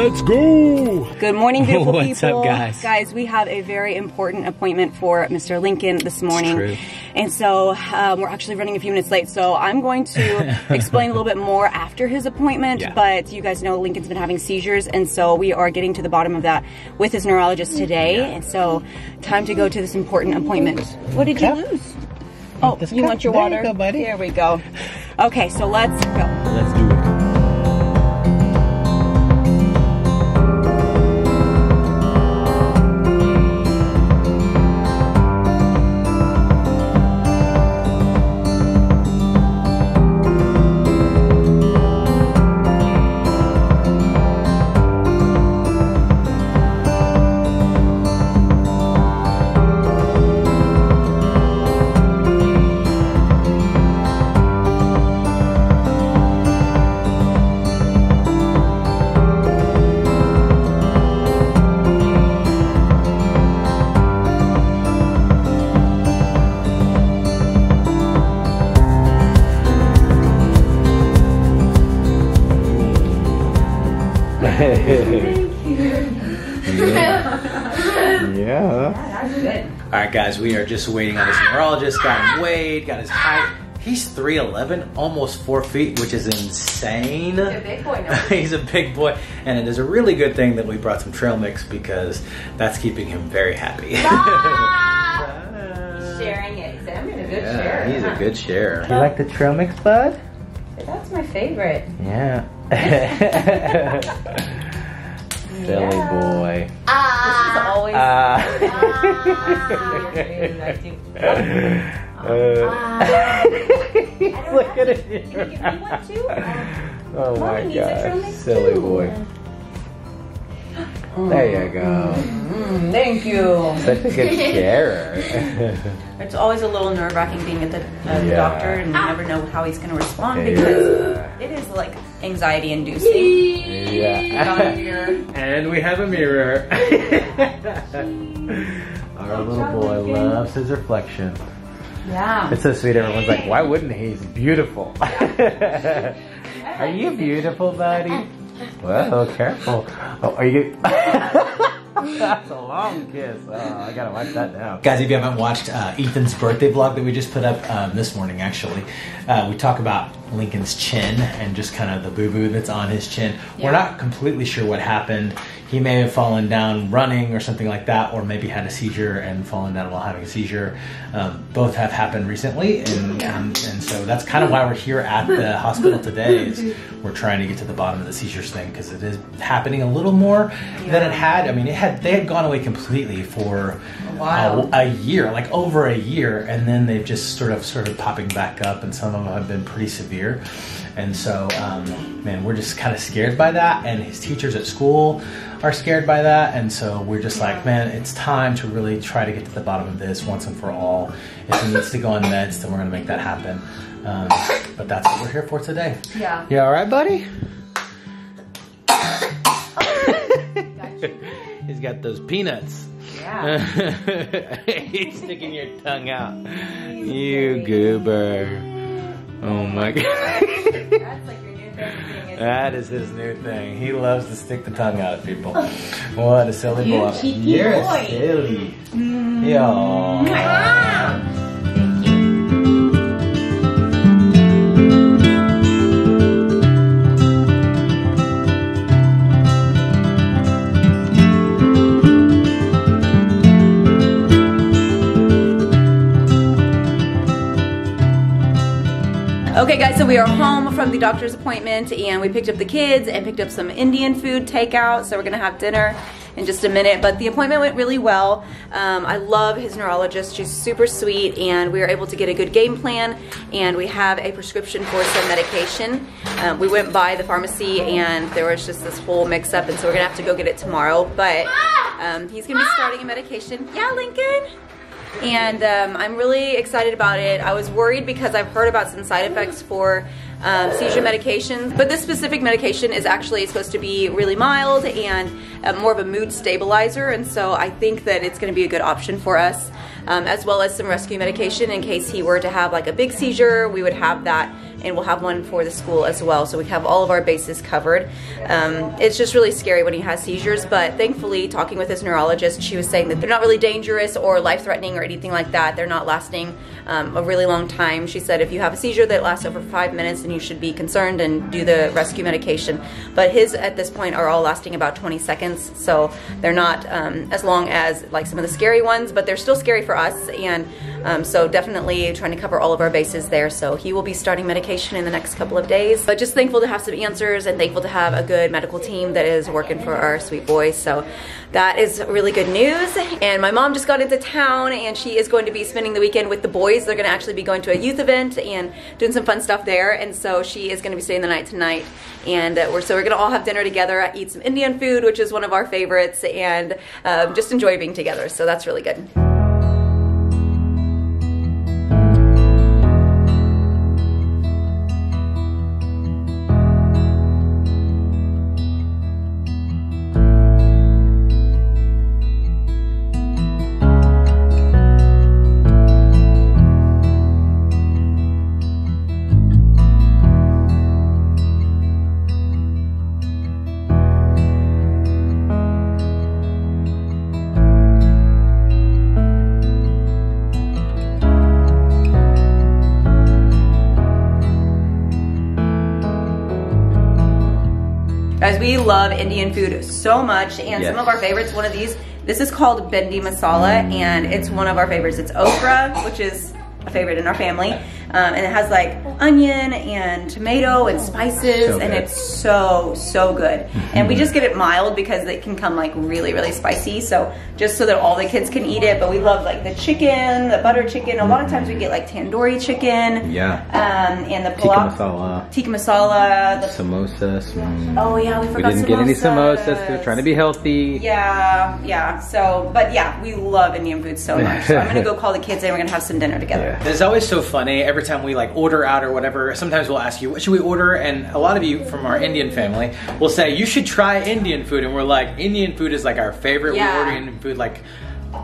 Let's go! Good morning, beautiful people. What's up, guys? Guys, we have a very important appointment for Mr. Lincoln this morning. True. And so we're actually running a few minutes late. So I'm going to explain a little bit more after his appointment. Yeah. But you guys know Lincoln's been having seizures. And so we are getting to the bottom of that with his neurologist today. Yeah. And so time to go to this important appointment. What did you lose? Oh, you want your water? There you go, buddy. There we go. Okay, so let's go. Let's do it. Yeah. That's good. All right, guys, we are just waiting on this neurologist. Got him weighed, got his height. He's 3'11", almost 4 feet, which is insane. He's a big boy now. He's a big boy, and it is a really good thing that we brought some trail mix because that's keeping him very happy. Sharing it. He said, I'm in a good Yeah, share. he's a good share. You like the trail mix, bud? That's my favorite. Yeah. Silly boy. This is always. Look at it. Can you give me one too? Oh my Mommy needs a trail God, mix silly too. boy. There you go. Thank you. Such a good sharer. It's always a little nerve-wracking being at the Yeah. doctor, and you never know how he's going to respond because it is like anxiety-inducing. Yeah. And we have a mirror. Our little boy loves his reflection. Yeah. It's so sweet. Everyone's like, why wouldn't he? He's beautiful. Are you beautiful, buddy? Well, careful. Oh, are you? That's a long kiss. Oh, I gotta wipe that down. Guys, if you haven't watched Ethan's birthday vlog that we just put up this morning, actually, we talk about Lincoln's chin and just kind of the boo-boo that's on his chin. Yeah. We're not completely sure what happened. He may have fallen down running or something like that, or maybe had a seizure and fallen down while having a seizure. Both have happened recently, and so that's kind of why we're here at the hospital today. Is we're trying to get to the bottom of the seizures thing because it is happening a little more than it had. I mean, they had gone away completely for a year, like over a year, and then they've just sort of started popping back up, and some of them have been pretty severe. And so, man, we're just kind of scared by that, and his teachers at school are scared by that, and so we're just like, man, it's time to really try to get to the bottom of this once and for all. If he needs to go on meds, then we're gonna make that happen. But that's what we're here for today. Yeah. You all right, buddy? He's got those peanuts. Yeah. He's sticking your tongue out. You goober. Oh my God. That's like your new thing. That is his new thing. He loves to stick the tongue out at people. What a silly boy. You're silly. Yo. Okay guys, so we are home from the doctor's appointment and we picked up the kids and picked up some Indian food takeout, so we're gonna have dinner in just a minute, but the appointment went really well. I love his neurologist. She's super sweet, and we were able to get a good game plan, and we have a prescription for some medication. We went by the pharmacy and there was just this whole mix up, and so we're gonna have to go get it tomorrow, but he's gonna be starting a medication. Yeah, Lincoln? And I'm really excited about it. I was worried because I've heard about some side effects for seizure medications, but this specific medication is actually supposed to be really mild and more of a mood stabilizer, and so I think that it's going to be a good option for us. as well as some rescue medication in case he were to have like a big seizure. We would have that, and we'll have one for the school as well, so we have all of our bases covered. It's just really scary when he has seizures, but thankfully, talking with his neurologist, she was saying that they're not really dangerous or life-threatening or anything like that. They're not lasting a really long time. She said if you have a seizure that lasts over 5 minutes, then you should be concerned and do the rescue medication. But his, at this point, are all lasting about 20 seconds, so they're not as long as like some of the scary ones, but they're still scary for us, and so definitely trying to cover all of our bases there. So he will be starting medication in the next couple of days, but just thankful to have some answers and thankful to have a good medical team that is working for our sweet boy. So that is really good news. And my mom just got into town, and she is going to be spending the weekend with the boys. They're gonna actually be going to a youth event and doing some fun stuff there, and so she is gonna be staying the night tonight. And we're gonna all have dinner together, eat some Indian food, which is one of our favorites, and just enjoy being together. So that's really good. Guys, we love Indian food so much, and some of our favorites, one of these, this is called Bendi Masala, and it's one of our favorites. It's okra, which is a favorite in our family, and it has like onion and tomato and spices, and it's so good. And we just get it mild because it can come like really spicy, so just so that all the kids can eat it. But we love like the chicken, the butter chicken. A lot of times we get like tandoori chicken, and the tikka masala, the samosas. Oh yeah, we forgot. We didn't get any samosas. We were trying to be healthy. Yeah. So, but yeah, we love Indian food so much. So I'm gonna go call the kids and we're gonna have some dinner together. It's always so funny every time we like order out or whatever. Sometimes we'll ask you, what should we order? And a lot of you from our Indian family will say, you should try Indian food. And we're like, Indian food is like our favorite. We order Indian food like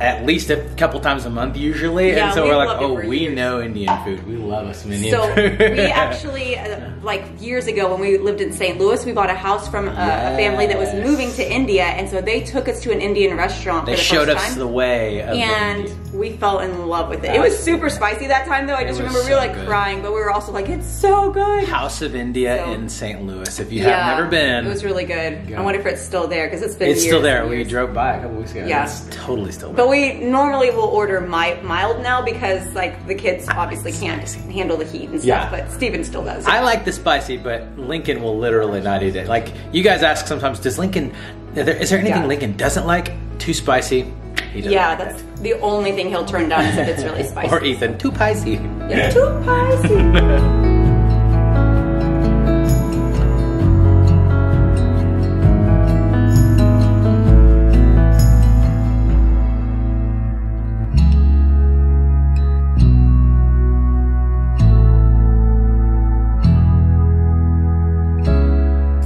at least a couple times a month usually, and so we're like, oh, we know Indian food. We love us some Indian food. So we actually, like years ago when we lived in St. Louis, we bought a house from a family that was moving to India, and so they took us to an Indian restaurant. They showed us the way of and we fell in love with it. It was super spicy that time though. I just remember we were like crying, but we were also like, it's so good. House of India in St. Louis. If you have never been, it was really good. I wonder if it's still there because it's been years. It's still there. We drove by a couple weeks ago. Yeah, it's totally still there. But we normally will order mild now because like the kids obviously can't handle the heat and stuff, but Steven still does. I like the spicy, but Lincoln will literally not eat it. Like you guys ask sometimes, does Lincoln, is there anything Lincoln doesn't like? Too spicy. Yeah, that's the only thing he'll turn down is if it's really spicy. Or Ethan, too spicy. Yeah, too spicy.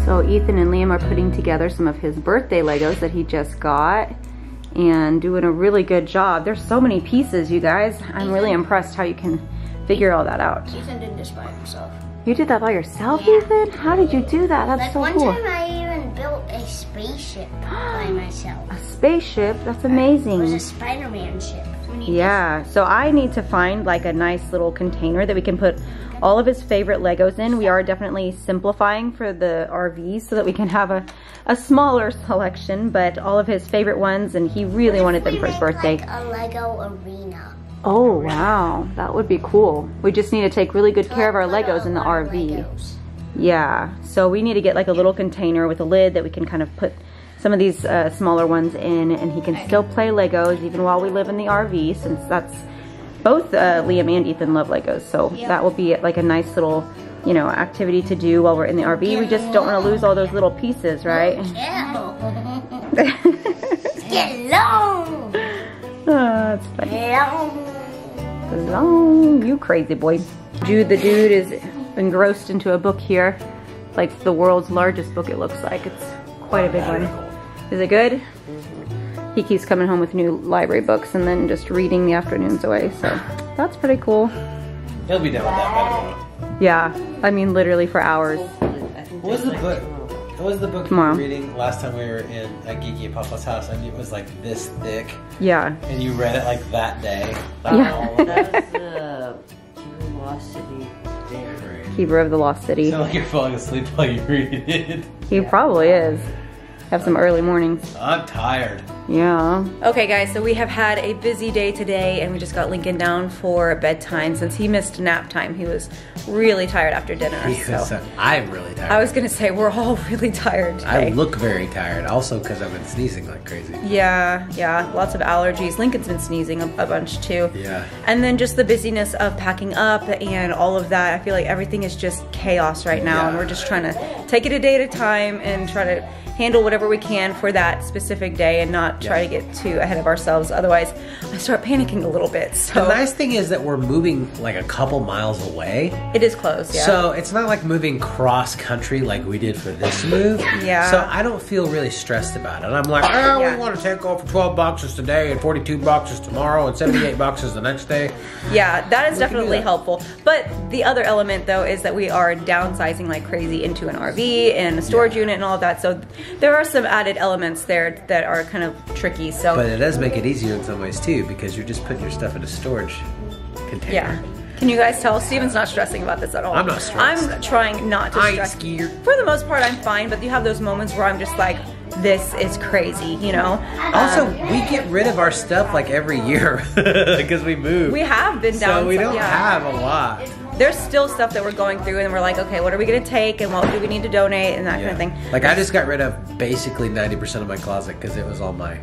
So Ethan and Liam are putting together some of his birthday Legos that he just got and doing a really good job. There's so many pieces, you guys. I'm really impressed how you can figure all that out. Ethan did this by himself. You did that by yourself, Ethan? How did you do that? That's so cool. One time I even built a spaceship by myself. A spaceship? That's amazing. It was a Spider-Man ship. Yeah, so I need to find like a nice little container that we can put all of his favorite Legos in. We are definitely simplifying for the RV so that we can have a smaller selection, but all of his favorite ones, and he really wanted them for his birthday. Like a Lego arena. Oh wow, that would be cool. We just need to take really good care of our Legos in the RV. Yeah, so we need to get like a little container with a lid that we can kind of put some of these smaller ones in, and he can still play Legos even while we live in the RV, since that's both Liam and Ethan love Legos, so that will be like a nice little, you know, activity to do while we're in the RV. We just don't want to lose all those little pieces, right? Get long. Oh, that's funny. Long, you crazy boy. Jude the dude is engrossed into a book here, like the world's largest book. It looks like it's quite a big one. Is it good? he keeps coming home with new library books and then just reading the afternoons away. So that's pretty cool. He'll be done with that by tomorrow. Yeah, I mean literally for hours. What was the book? What was the book Tomorrow. you were reading last time we were at Gigi and Papa's house? And it was like this thick. Yeah. And you read it like that day. Yeah. Oh, that's Curiosity Day. Keeper of the Lost City. You sound like you're falling asleep while you read it. He probably is. Have some early mornings. I'm tired. Yeah. Okay guys, so we have had a busy day today and we just got Lincoln down for bedtime since he missed nap time. He was really tired after dinner. So. I'm really tired. I was gonna say, we're all really tired today. I look very tired, also because I've been sneezing like crazy. Yeah, lots of allergies. Lincoln's been sneezing a bunch too. Yeah. And then just the busyness of packing up and all of that. I feel like everything is just chaos right now, and we're just trying to take it a day at a time and try to handle whatever we can for that specific day and not try to get too ahead of ourselves. Otherwise, I start panicking a little bit. So the nice thing is that we're moving like a couple miles away. It is close, yeah. So it's not like moving cross country like we did for this move. Yeah. So I don't feel really stressed about it. I'm like, we want to take off for 12 boxes today and 42 boxes tomorrow and 78 boxes the next day. Yeah, that is definitely helpful. But the other element though is that we are downsizing like crazy into an RV and a storage unit and all of that. So there are some added elements there that are kind of tricky. So, but it does make it easier in some ways too, because you're just putting your stuff in a storage container. Yeah. Can you guys tell? Steven's not stressing about this at all. I'm not stressed. I'm trying not to stress. I'm scared. For the most part, I'm fine, but you have those moments where I'm just like, this is crazy, you know? Also, we get rid of our stuff like every year because we move. We have been down. So we don't have a lot. There's still stuff that we're going through and we're like, okay, what are we gonna take and what do we need to donate and that kind of thing. Like I just got rid of basically 90% of my closet because it was all my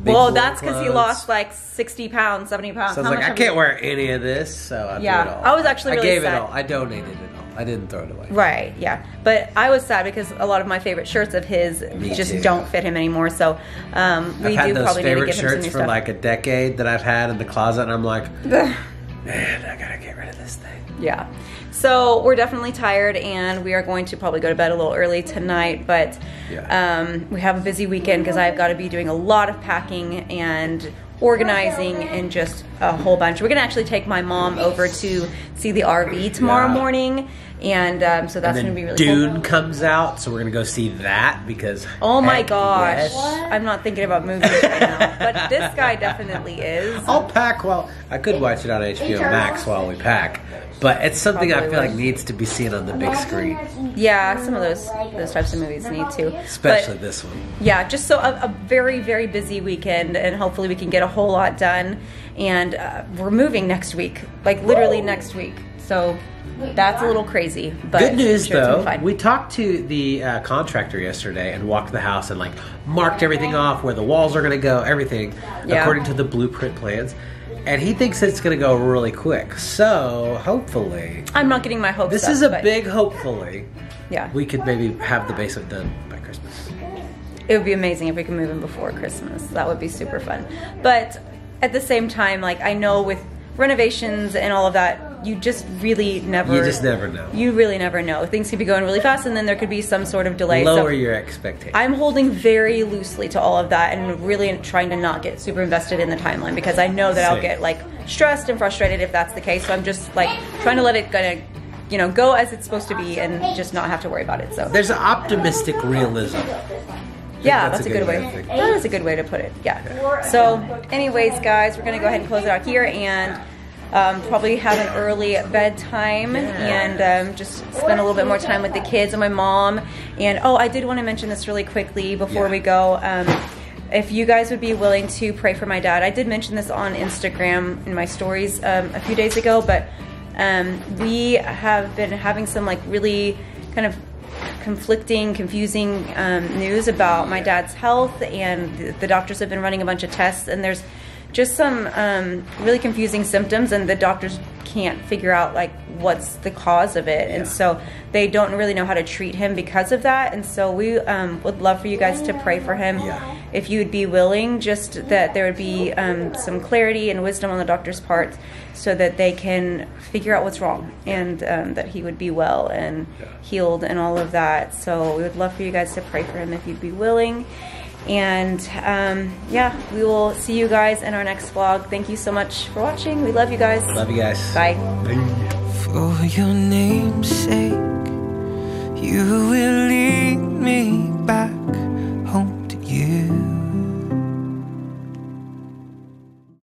well, that's because he lost like 60 pounds, 70 pounds. So I was like, I can't wear any of this, so I threw it all. I was actually really sad. I gave it all. I donated it all. I didn't throw it away. Right, yeah. But I was sad because a lot of my favorite shirts of his just don't fit him anymore. So we do probably need to give him some new stuff. I've had those favorite shirts for like a decade that I've had in the closet, and I'm like, man, I gotta get rid of this thing. Yeah. So we're definitely tired and we are going to probably go to bed a little early tonight, but we have a busy weekend because I've got to be doing a lot of packing and organizing and just a whole bunch. We're gonna actually take my mom over to see the RV tomorrow morning, and so that's gonna be really cool. Dune comes out, so we're gonna go see that because oh my gosh, I'm not thinking about movies right now, but this guy definitely is. I'll pack while I could watch it on HBO Max while we pack, but it's something I feel like needs to be seen on the big screen. Yeah, some of those types of movies need to, especially this one. Yeah, just so a very, very busy weekend, and hopefully we can get a whole lot done. And we're moving next week, like literally next week. So that's a little crazy. But good news though, we talked to the contractor yesterday and walked the house and like marked everything off where the walls are going to go, everything according to the blueprint plans. And he thinks it's going to go really quick. So hopefully, I'm not getting my hopes This up, is a big hopefully. Yeah, we could maybe have the basement done by Christmas. It would be amazing if we could move in before Christmas. That would be super fun. But at the same time, like I know with renovations and all of that, you just really never... You just never know. You really never know. Things could be going really fast and then there could be some sort of delay. Lower your expectations. I'm holding very loosely to all of that and really trying to not get super invested in the timeline because I know that I'll get like stressed and frustrated if that's the case. So I'm just like trying to let it go as it's supposed to be and just not have to worry about it. So there's an optimistic realism. Yeah, that's a good way. That is a good way to put it. Yeah. So, anyways, guys, we're gonna go ahead and close it out here and probably have an early bedtime and just spend a little bit more time with the kids and my mom. And oh, I did want to mention this really quickly before we go. If you guys would be willing to pray for my dad, I did mention this on Instagram in my stories a few days ago, but we have been having some like really kind of conflicting, confusing news about my dad's health, and the doctors have been running a bunch of tests, and there's just some really confusing symptoms, and the doctors can't figure out like what's the cause of it, and so they don't really know how to treat him because of that. And so we would love for you guys to pray for him if you'd be willing, just that there would be some clarity and wisdom on the doctor's part so that they can figure out what's wrong, and that he would be well and healed and all of that. So we would love for you guys to pray for him if you'd be willing. And yeah, we will see you guys in our next vlog. Thank you so much for watching. We love you guys. Love you guys. Bye. For your name's sake, you will leave.